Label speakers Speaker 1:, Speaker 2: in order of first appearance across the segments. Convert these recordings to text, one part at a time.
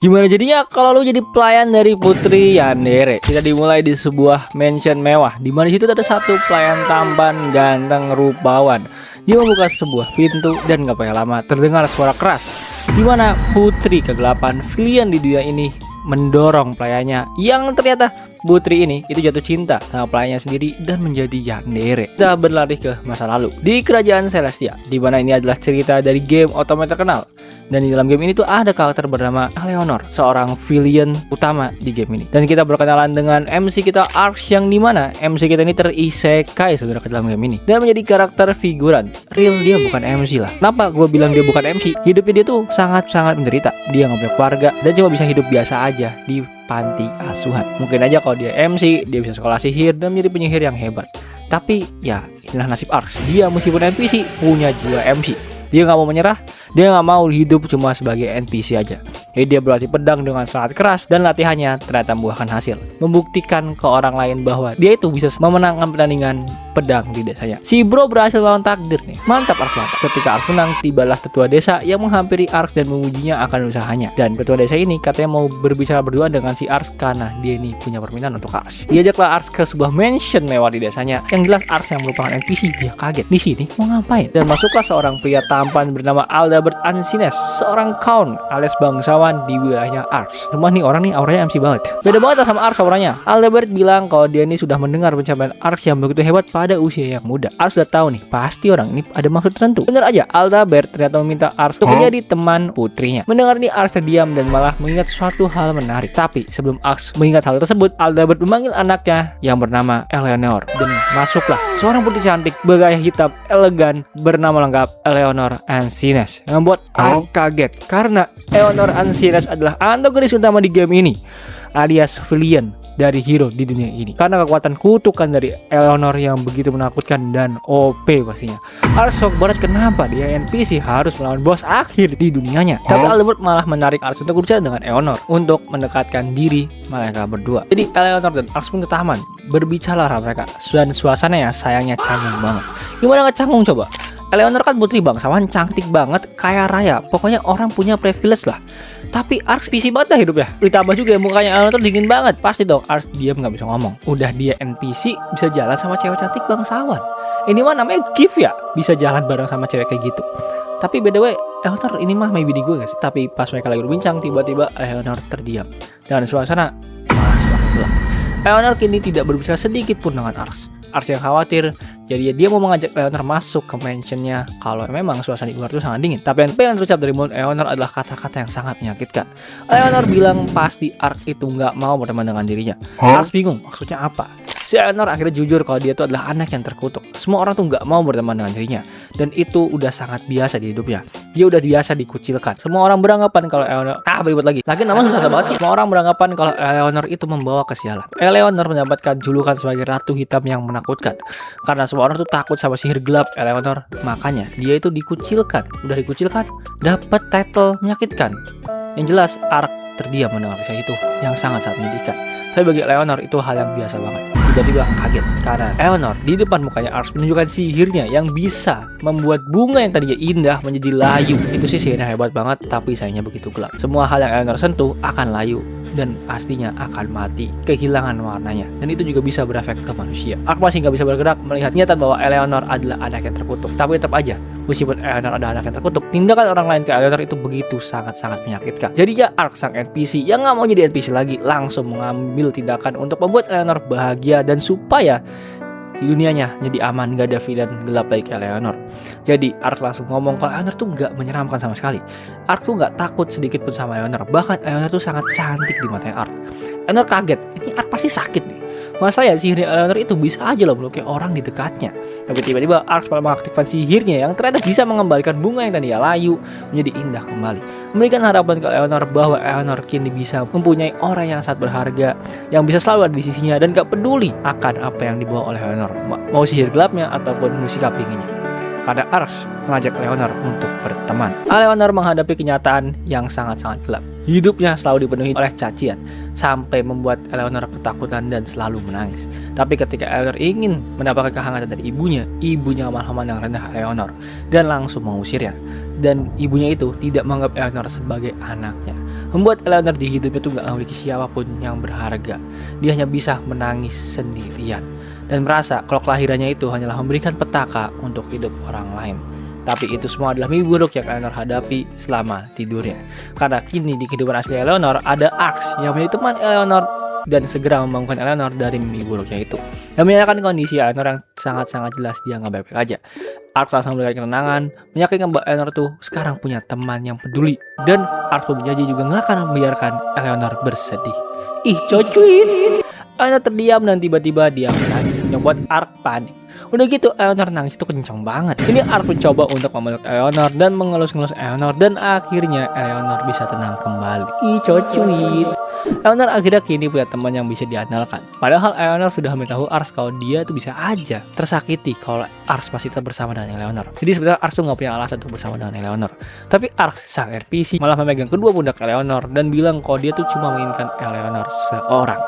Speaker 1: Gimana jadinya kalau lu jadi pelayan dari Putri Yandere? Kita dimulai di sebuah mansion mewah, di mana situ ada satu pelayan tampan ganteng rupawan. Dia membuka sebuah pintu dan gak pakai lama terdengar suara keras, di mana putri kegelapan villain di dunia ini mendorong pelayannya yang ternyata putri ini itu jatuh cinta sama pelayannya sendiri dan menjadi Yandere. Kita berlari ke masa lalu di kerajaan Celestia, di mana ini adalah cerita dari game otome terkenal. Dan di dalam game ini tuh ada karakter bernama Eleanor, seorang villain utama di game ini. Dan kita berkenalan dengan MC kita Arx, yang dimana MC kita ini terisekai saudara ke dalam game ini dan menjadi karakter figuran. Real dia bukan MC lah. Kenapa gue bilang dia bukan MC? Hidupnya dia tuh sangat-sangat menderita. Dia nggak punya keluarga dan cuma bisa hidup biasa aja di panti asuhan. Mungkin aja kalau dia MC, dia bisa sekolah sihir dan menjadi penyihir yang hebat. Tapi ya inilah nasib Arx. Dia meskipun NPC punya jiwa MC. Dia nggak mau menyerah, dia nggak mau hidup cuma sebagai NPC aja. Jadi dia berlatih pedang dengan sangat keras dan latihannya ternyata membuahkan hasil, membuktikan ke orang lain bahwa dia itu bisa memenangkan pertandingan pedang di desanya. Si bro berhasil melawan takdir nih, mantap Arx mantap. Ketika Arx menang, tibalah tetua desa yang menghampiri Arx dan memujinya akan usahanya. Dan ketua desa ini katanya mau berbicara berdua dengan si Arx karena dia ini punya permintaan untuk Arx. Diajaklah Arx ke sebuah mansion mewah di desanya. Yang jelas Arx yang merupakan NPC, dia kaget. Di sini mau ngapain? Dan masuklah seorang pria tampan bernama Aldabert Ansines, seorang count alias bangsawan di wilayahnya Arx. Semua nih orang nih auranya MC banget. Beda banget sama Arx auranya. Aldabert bilang kalau dia ini sudah mendengar pencapaian Arx yang begitu hebat pada usia yang muda. Arx sudah tahu nih, pasti orang ini ada maksud tertentu. Bener aja, Aldabert ternyata meminta Arx untuk menjadi teman putrinya. Mendengar ini Arx terdiam dan malah mengingat suatu hal menarik. Tapi sebelum Arx mengingat hal tersebut, Aldabert memanggil anaknya yang bernama Eleanor. Dan masuklah seorang putri cantik bergaya hitam elegan bernama lengkap Eleanor Ansines, yang membuat Arx kaget karena Eleanor Ansines adalah antagonis utama di game ini, alias villain dari hero di dunia ini. Karena kekuatan kutukan dari Eleanor yang begitu menakutkan dan OP pastinya. Arx shock banget kenapa dia NPC harus melawan bos akhir di dunianya. Tapi Aldabert malah menarik Arx untuk berbicara dengan Eleanor untuk mendekatkan diri mereka berdua. Jadi Eleanor dan Arx pun ke taman, berbicara mereka. Dan suasananya sayangnya canggung banget. Gimana nggak canggung coba? Eleanor kan putri bangsawan, cantik banget, kaya raya. Pokoknya orang punya privilege lah. Tapi Arx PC banget dah hidupnya. Ditambah juga mukanya Eleanor dingin banget. Pasti dong Arx diam gak bisa ngomong. Udah dia NPC bisa jalan sama cewek cantik bangsawan. Ini mah namanya gift ya, bisa jalan bareng sama cewek kayak gitu. Tapi by the way, Eleanor ini mah maybe di gue guys. Tapi pas mereka lagi berbincang, tiba-tiba Eleanor terdiam dan suasana malah semakin gelap. Eleanor kini tidak berbicara sedikit pun dengan Arx. Arx yang khawatir, jadi dia mau mengajak Eleanor masuk ke mansionnya kalau memang suasana di luar itu sangat dingin. Tapi yang terucap dari mulut Eleanor adalah kata-kata yang sangat menyakitkan. Eleanor bilang pasti Arx itu nggak mau berteman dengan dirinya. Arx bingung maksudnya apa. Si Eleanor akhirnya jujur kalau dia itu adalah anak yang terkutuk. Semua orang tuh nggak mau berteman dengan dirinya, dan itu udah sangat biasa di hidupnya. Dia udah biasa dikucilkan. Semua orang beranggapan kalau Eleanor beribut lagi. Lagi namanya susah banget sih. Semua orang beranggapan kalau Eleanor itu membawa kesialan. Eleanor mendapatkan julukan sebagai ratu hitam yang menakutkan karena semua orang tuh takut sama sihir gelap Eleanor. Makanya dia itu dikucilkan. Udah dikucilkan, dapat title menyakitkan. Yang jelas Arx terdiam mendengar kisah itu yang sangat-sangat menyedihkan. Tapi bagi Eleanor itu hal yang biasa banget. Tiba-tiba kaget karena Eleanor di depan mukanya Arx menunjukkan sihirnya yang bisa membuat bunga yang tadinya indah menjadi layu. Itu sih sihirnya hebat banget, tapi sayangnya begitu gelap. Semua hal yang Eleanor sentuh akan layu dan pastinya akan mati, kehilangan warnanya, dan itu juga bisa berefek ke manusia. Arx masih nggak bisa bergerak melihat kenyataan bahwa Eleanor adalah anak yang terkutuk. Tapi tetap aja, meskipun Eleanor ada anak yang terkutuk, tindakan orang lain ke Eleanor itu begitu sangat-sangat menyakitkan. Jadi ya Arx sang NPC yang nggak mau jadi NPC lagi langsung mengambil tindakan untuk membuat Eleanor bahagia dan supaya di dunianya jadi aman, gak ada villain gelap baik Eleanor. Jadi Arx langsung ngomong kalau Eleanor tuh gak menyeramkan sama sekali. Arx tuh gak takut sedikit pun sama Eleanor. Bahkan Eleanor tuh sangat cantik di matanya Arx. Eleanor kaget, ini Arx pasti sakit nih. Masalahnya sihir Eleanor itu bisa aja loh melukai orang di dekatnya. Tapi tiba-tiba Arx malah mengaktifkan sihirnya yang ternyata bisa mengembalikan bunga yang tadinya layu menjadi indah kembali. Memberikan harapan ke Eleanor bahwa Eleanor kini bisa mempunyai orang yang sangat berharga, yang bisa selalu ada di sisinya dan gak peduli akan apa yang dibawa oleh Eleanor, mau sihir gelapnya ataupun sikap dinginnya. Karena Arx mengajak Eleanor untuk berteman. Eleanor menghadapi kenyataan yang sangat-sangat gelap. Hidupnya selalu dipenuhi oleh cacian, sampai membuat Eleanor ketakutan dan selalu menangis. Tapi ketika Eleanor ingin mendapatkan kehangatan dari ibunya malah memandang rendah Eleanor dan langsung mengusirnya. Dan ibunya itu tidak menganggap Eleanor sebagai anaknya. membuat Eleanor di hidupnya tuh gak memiliki siapapun yang berharga. Dia hanya bisa menangis sendirian dan merasa kalau kelahirannya itu hanyalah memberikan petaka untuk hidup orang lain. Tapi itu semua adalah mimpi buruk yang Eleanor hadapi selama tidurnya. Karena kini di kehidupan asli Eleanor ada Arx yang menjadi teman Eleanor dan segera membangunkan Eleanor dari mimpi buruknya itu. Dan menyatakan kondisi Eleanor yang sangat-sangat jelas dia nggak baik-baik aja. Arx langsung memberikan ketenangan, meyakinkan bahwa Eleanor tuh sekarang punya teman yang peduli. Dan Arx pun berjanji juga nggak akan membiarkan Eleanor bersedih. Ih, cocuin. Eleanor terdiam dan tiba-tiba dia menangis, yang membuat Arx panik. Udah gitu Eleanor nangis itu kencang banget. Ini Arx mencoba untuk memeluk Eleanor dan mengelus-ngelus Eleanor, dan akhirnya Eleanor bisa tenang kembali. Ih, cocuin. Eleanor akhirnya kini punya teman yang bisa diandalkan. Padahal Eleanor sudah memberitahu Arx kalau dia tuh bisa aja tersakiti kalau Arx masih tetap bersama dengan Eleanor. Jadi sebenarnya Arx tuh gak punya alasan untuk bersama dengan Eleanor. Tapi Arx sang NPC malah memegang kedua pundak Eleanor dan bilang kalau dia tuh cuma menginginkan Eleanor seorang.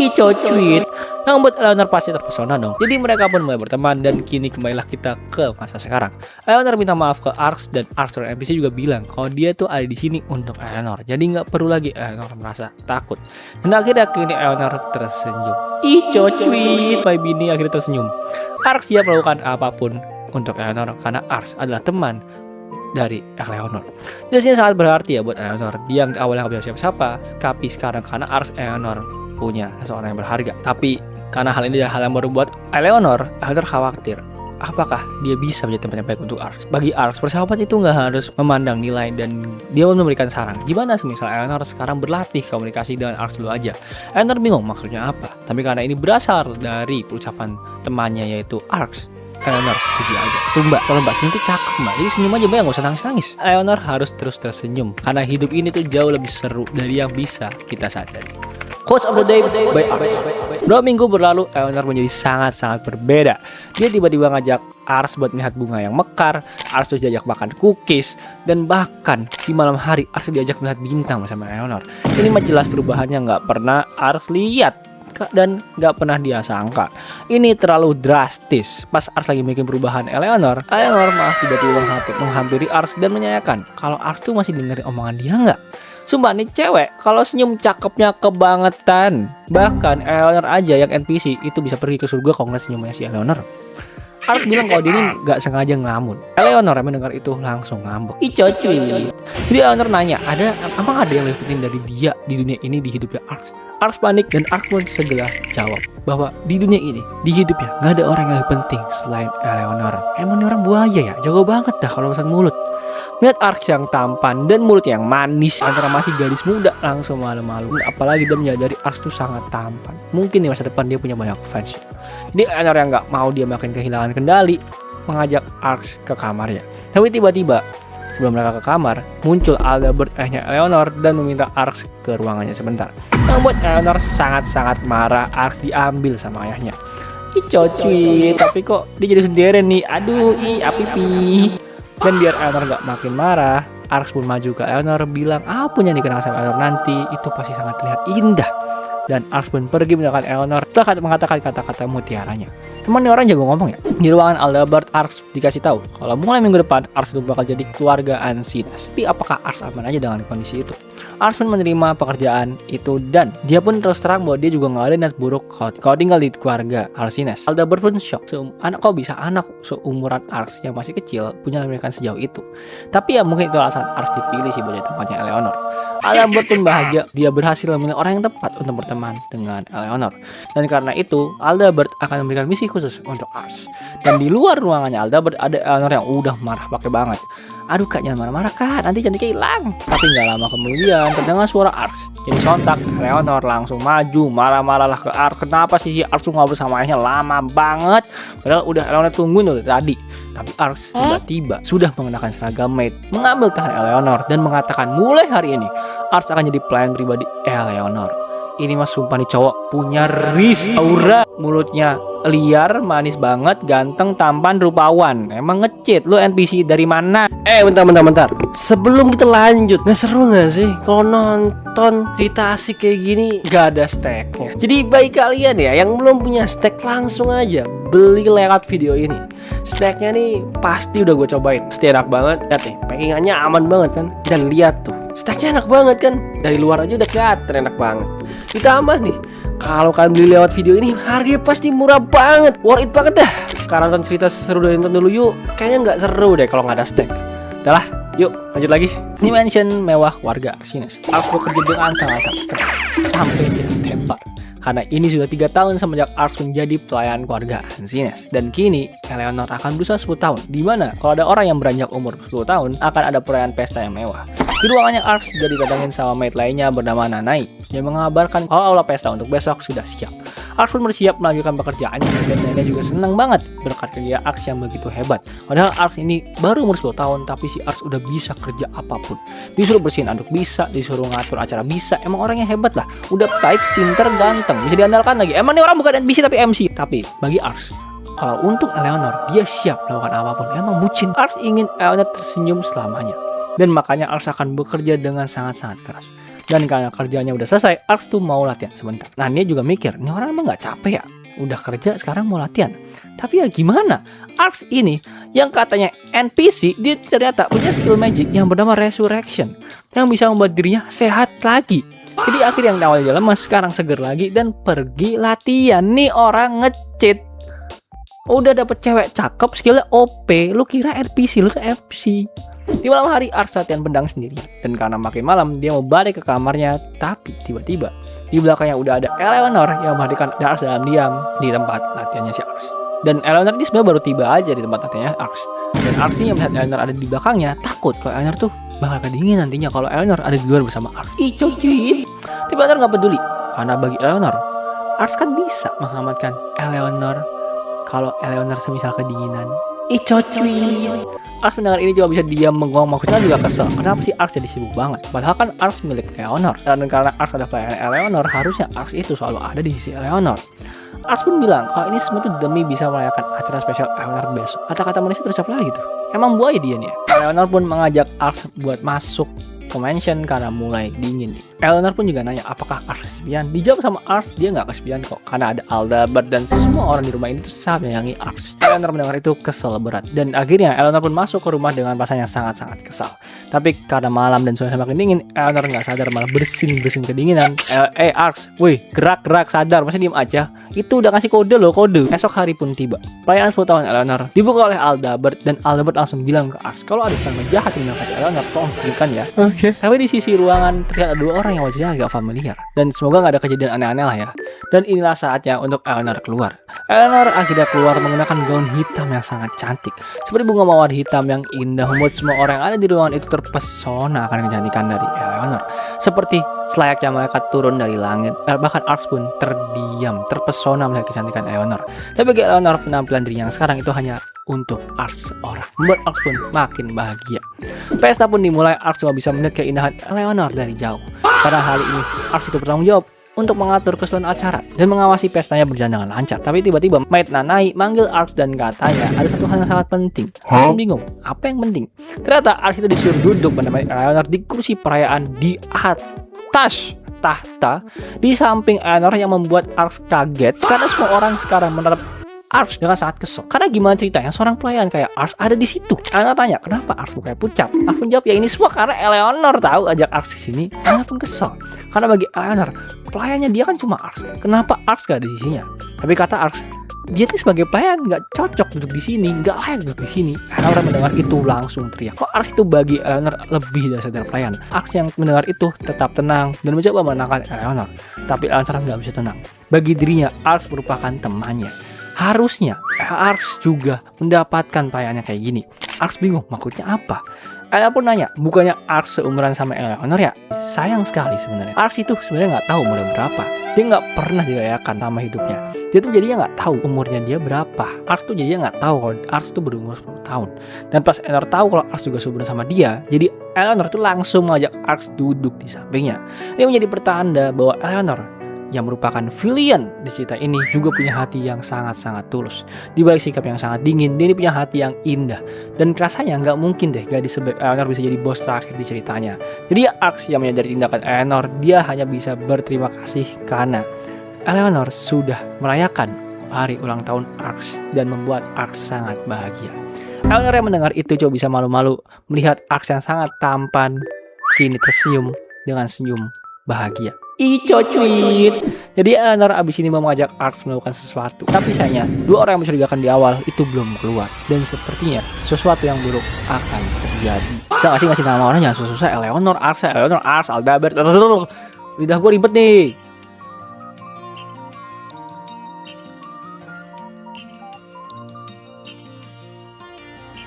Speaker 1: Ih, cocuit. Yang membuat Eleanor pasti terpesona dong. Jadi mereka pun mulai berteman dan kini kembalilah kita ke masa sekarang. Eleanor minta maaf ke Arx dan Arx dan NPC juga bilang kalau dia tuh ada di sini untuk Eleanor. Jadi nggak perlu lagi Eleanor merasa takut. Dan akhirnya kini Eleanor tersenyum. Ih, cocuit. My bini akhirnya tersenyum. Arx siap melakukan apapun untuk Eleanor karena Arx adalah teman dari Eleanor. Jadi ini sangat berarti ya buat Eleanor. Dia awalnya gak punya siapa-siapa, tapi sekarang karena Arx, Eleanor punya seseorang yang berharga. Tapi karena hal ini adalah hal yang baru buat Eleanor khawatir apakah dia bisa menjadi teman yang baik untuk Arx. Bagi Arx, persahabat itu nggak harus memandang nilai, dan dia pun memberikan saran. Gimana semisal Eleanor sekarang berlatih komunikasi dengan Arx dulu aja. Eleanor bingung maksudnya apa, tapi karena ini berasal dari ucapan temannya yaitu Arx, Eleanor setuju aja. Tuh mbak, kalau mbak senyum tuh cakep mbak, jadi senyum aja mbak, gak usah nangis-nangis. Eleanor harus terus tersenyum karena hidup ini tuh jauh lebih seru dari yang bisa kita sadari. Quotes of the day by Arx. Beberapa minggu berlalu, Eleanor menjadi sangat-sangat berbeda. Dia tiba-tiba ngajak Arx buat melihat bunga yang mekar. Arx terus diajak makan cookies, dan bahkan di malam hari Arx diajak melihat bintang bersama Eleanor. Ini mah jelas perubahannya nggak pernah Arx lihat dan nggak pernah dia sangka. Ini terlalu drastis. Pas Arx lagi bikin perubahan Eleanor malah tiba-tiba menghampiri Arx dan menanyakan kalau Arx tuh masih dengerin omongan dia nggak. Sumpah nih cewek kalau senyum cakepnya kebangetan. Bahkan Eleanor aja yang NPC itu bisa pergi ke surga kalau ngeliat senyumnya si Eleanor. Arx bilang kalau dia ini gak sengaja ngelamun. Eleanor yang mendengar itu langsung ngambek. Ih, cocuy. Jadi Eleanor nanya, emang ada yang lebih penting dari dia di dunia ini di hidupnya Arx? Arx panik dan Arx pun segera jawab bahwa di dunia ini, di hidupnya gak ada orang yang lebih penting selain Eleanor. Emang ini orang buaya ya? Jago banget dah kalau urusan mulut. Melihat Arx yang tampan dan mulut yang manis antara masih gadis muda, langsung malu-malu. Apalagi dia menyadari Arx tuh sangat tampan. Mungkin di masa depan dia punya banyak fans. Jadi Eleanor yang gak mau dia makin kehilangan kendali mengajak Arx ke kamarnya. Tapi tiba-tiba sebelum mereka ke kamar, muncul Aldebert, ayahnya Eleanor, dan meminta Arx ke ruangannya sebentar. Yang membuat Eleanor sangat-sangat marah. Arx diambil sama ayahnya. Ih, cocuy, tapi kok dia jadi sendiri nih. Aduh, api. Dan biar Eleanor gak makin marah, Arx pun maju ke Eleanor bilang apapun yang dikenal sama Eleanor nanti itu pasti sangat terlihat indah. Dan Arx pun pergi meninggalkan Eleanor setelah mengatakan kata-kata mutiaranya. Teman ini orang jago ngomong ya. Di ruangan Aldebert, Arx dikasih tahu kalau mulai minggu depan Arx itu bakal jadi keluarga Ansinas. Tapi apakah Arx aman aja dengan kondisi itu? Arx pun menerima pekerjaan itu dan dia pun terus terang bahwa dia juga nggak ada niat buruk kalau tinggal di keluarga Ansinas. Aldebert pun shock. Kok bisa anak seumuran Arx yang masih kecil punya pemikiran sejauh itu? Tapi ya mungkin itu alasan Arx dipilih sih buat jadi tempatnya Eleanor. Aldebert pun bahagia dia berhasil memilih orang yang tepat untuk berteman dengan Eleanor. Dan karena itu Aldebert akan memberikan misi khusus untuk Arx. Dan di luar ruangannya Aldebert ada Eleanor yang udah marah pakai banget. Aduh kak, jangan marah-marah kak, nanti cantiknya hilang. Tapi gak lama kemudian terdengar suara Arx. Jadi sontak Eleanor langsung maju marah-marahlah ke Arx. Kenapa sih si Arx tuh ngobrol sama ayahnya lama banget? Padahal udah Eleanor tungguin dari tadi. Tapi Arx tiba-tiba sudah mengenakan seragam maid, mengambil tangan Eleanor dan mengatakan mulai hari ini Arx akan jadi pelayan pribadi Eleanor. Ini mas sumpah nih cowok punya aura. Mulutnya liar, manis banget, ganteng, tampan, rupawan. Emang ngecit lu NPC dari mana?
Speaker 2: Bentar. Sebelum kita lanjut, nggak seru nggak sih kalau nonton cerita asik kayak gini gak ada stacknya? Jadi bagi kalian ya yang belum punya stack, langsung aja beli lewat video ini. Snacknya nih pasti udah gue cobain, pasti enak banget. Lihat nih, packingannya aman banget kan. Dan lihat tuh, snacknya enak banget kan. Dari luar aja udah kelihatan enak banget. Ditambah nih, kalau kalian beli lewat video ini, harganya pasti murah banget, worth it banget dah. Sekarang nonton cerita seru dari nonton dulu yuk. Kayaknya nggak seru deh kalau nggak ada snack. Udah lah, yuk lanjut lagi.
Speaker 1: Ini mansion mewah warga Arsines. Ars bekerja dengan sangat-sangat keras sampai dia ditembak. Karena ini sudah 3 tahun semenjak Ars menjadi pelayan keluarga Arsines. Dan kini Eleanor akan berusaha 10 tahun. Dimana kalau ada orang yang beranjak umur 10 tahun akan ada perayaan pesta yang mewah. Di ruangannya Ars juga didatangin sama maid lainnya bernama Nanai yang mengabarkan kalau aula pesta untuk besok sudah siap. Ars pun bersiap melanjutkan pekerjaannya dan Nanai juga senang banget berkat kerja Ars yang begitu hebat. Padahal Ars ini baru umur 10 tahun tapi si Ars udah bisa kerja apapun. Disuruh bersihin anduk bisa, disuruh ngatur acara bisa. Emang orangnya hebat lah. Udah baik, pinter, ganteng, bisa diandalkan lagi. Emang nih orang bukan NPC tapi MC. Tapi bagi Ars, kalau untuk Eleanor, dia siap melakukan apapun. Emang bucin. Ars ingin Eleanor tersenyum selamanya. Dan makanya Ars akan bekerja dengan sangat-sangat keras. Dan karena kerjanya udah selesai, Ars tuh mau latihan sebentar. Nah dia juga mikir, ini orang emang gak capek ya? Udah kerja sekarang mau latihan. Tapi ya gimana? Ars ini yang katanya NPC, dia ternyata punya skill magic yang bernama Resurrection. Yang bisa membuat dirinya sehat lagi. Jadi akhirnya yang awalnya lemas sekarang seger lagi dan pergi latihan. Nih orang nge-cheat. Udah dapet cewek cakep, skillnya OP. Lu kira NPC, lu tuh MC. Di malam hari Ars latihan pedang sendirian. Dan karena makin malam dia mau balik ke kamarnya. Tapi tiba-tiba di belakangnya udah ada Eleanor yang memperhatikan Ars dalam diam di tempat latihannya si Ars. Dan Eleanor ini sebenarnya baru tiba aja di tempat latihannya Ars. Dan Ars ini yang melihat Eleanor ada di belakangnya takut kalau Eleanor tuh bakal kedingin nantinya kalau Eleanor ada di luar bersama Ars. Ih cuy. Tapi Eleanor gak peduli. Karena bagi Eleanor, Ars kan bisa mengamankan Eleanor kalau Eleanor semisal kedinginan. Ih cuy. Ars mendengar ini cuma bisa diam mengong, maksudnya juga kesel. Kenapa sih Ars jadi sibuk banget? Padahal kan Ars milik Eleanor. Dan karena Ars adalah pelayan Eleanor, harusnya Ars itu selalu ada di sisi Eleanor. Ars pun bilang kalau ini semua itu demi bisa merayakan acara spesial Eleanor besok. Kata-kata manisnya terucap lagi tuh. Emang buaya dia nih ya? Eleanor pun mengajak Ars buat masuk ke mansion karena mulai dingin. Eleanor pun juga nanya apakah Ars kesepian. Dijawab sama Ars dia nggak kesepian kok karena ada Aldabert dan semua orang di rumah ini tuh sangat menyayangi Ars. Eleanor mendengar itu kesel berat dan akhirnya Eleanor pun masuk ke rumah dengan perasaan yang sangat-sangat kesal. Tapi karena malam dan suasana semakin dingin, Eleanor nggak sadar malah bersin kedinginan. Ars, wih gerak sadar, masa diem aja? Itu udah ngasih kode loh, kode. Esok hari pun tiba. Perayaan 10 tahun Eleanor dibuka oleh Aldabert dan Aldabert langsung bilang ke Ars kalau ada serangan jahat yang mendekati Eleanor, tolong singkirkan ya. Tapi di sisi ruangan terlihat ada 2 orang yang wajahnya agak familiar. Dan semoga gak ada kejadian aneh-aneh lah ya. Dan inilah saatnya untuk Eleanor keluar. Eleanor akhirnya keluar menggunakan gaun hitam yang sangat cantik. Seperti bunga mawar hitam yang indah membuat semua orang yang ada di ruangan itu terpesona akan kecantikan dari Eleanor. Seperti selayaknya malaikat turun dari langit. Bahkan Ars pun terdiam, terpesona melihat kecantikan Eleanor. Tapi bagi Eleanor penampilan dirinya yang sekarang itu hanya untuk Ars seorang. Membuat Ars pun makin bahagia. Pesta pun dimulai. Ars cuma bisa melihat keindahan Eleanor dari jauh. Pada hal ini Ars itu bertanggung jawab untuk mengatur keseluruhan acara dan mengawasi pestanya berjalan dengan lancar. Tapi tiba-tiba maid Nanai manggil Ars dan katanya ada satu hal yang sangat penting. Ars bingung, apa yang penting? Ternyata Ars itu disuruh duduk bersama Eleanor di kursi perayaan di atas tahta di samping Eleanor yang membuat Ars kaget karena semua orang sekarang menatap Ars dengan sangat kesel. Karena gimana ceritanya seorang pelayan kayak Ars ada di situ? Eleanor tanya, kenapa Ars mukanya pucat? Ars menjawab, ya ini semua karena Eleanor tahu ajak Ars ke sini. Eleanor pun kesel. Karena bagi Eleanor, pelayannya dia kan cuma Ars. Kenapa Ars gak ada di sisinya? Tapi kata Ars, dia tuh sebagai pelayan nggak cocok duduk di sini, nggak layak duduk di sini. Eleanor mendengar itu langsung teriak. Kok Ars itu bagi Eleanor lebih dari sekedar pelayan? Ars yang mendengar itu tetap tenang dan mencoba menenangkan Eleanor. Tapi Eleanor nggak bisa tenang. Bagi dirinya, Ars merupakan temannya. Harusnya Ars juga mendapatkan pelayannya kayak gini. Ars bingung, maksudnya apa? Eleanor pun nanya, bukannya Ars seumuran sama Eleanor ya? Sayang sekali sebenarnya. Ars itu sebenarnya nggak tahu umurnya berapa. Dia nggak pernah dirayakan sama hidupnya. Dia tuh jadinya nggak tahu umurnya dia berapa. Ars tuh jadinya nggak tahu kalau Ars tuh berumur 10 tahun. Dan pas Eleanor tahu kalau Ars juga seumuran sama dia, jadi Eleanor tuh langsung mengajak Ars duduk di sampingnya. Ini menjadi pertanda bahwa Eleanor yang merupakan villain di cerita ini juga punya hati yang sangat-sangat tulus. Di balik sikap yang sangat dingin, dia punya hati yang indah. Dan rasanya nggak mungkin deh gadis sebaik Eleanor bisa jadi bos terakhir di ceritanya. Jadi Ars yang menyadari tindakan Eleanor, dia hanya bisa berterima kasih karena Eleanor sudah merayakan hari ulang tahun Arks dan membuat Arks sangat bahagia. Eleanor yang mendengar itu coba bisa malu-malu melihat Arks yang sangat tampan kini tersenyum dengan senyum bahagia. Ico cuit. Jadi Eleanor abis ini mau mengajak Arks melakukan sesuatu. Tapi sayangnya dua orang yang mencurigakan di awal itu belum keluar. Dan sepertinya sesuatu yang buruk akan terjadi. Bisa ngasih nama orang jangan susah-susah. Eleanor, Arks, Aldabert. Lidah gue ribet nih.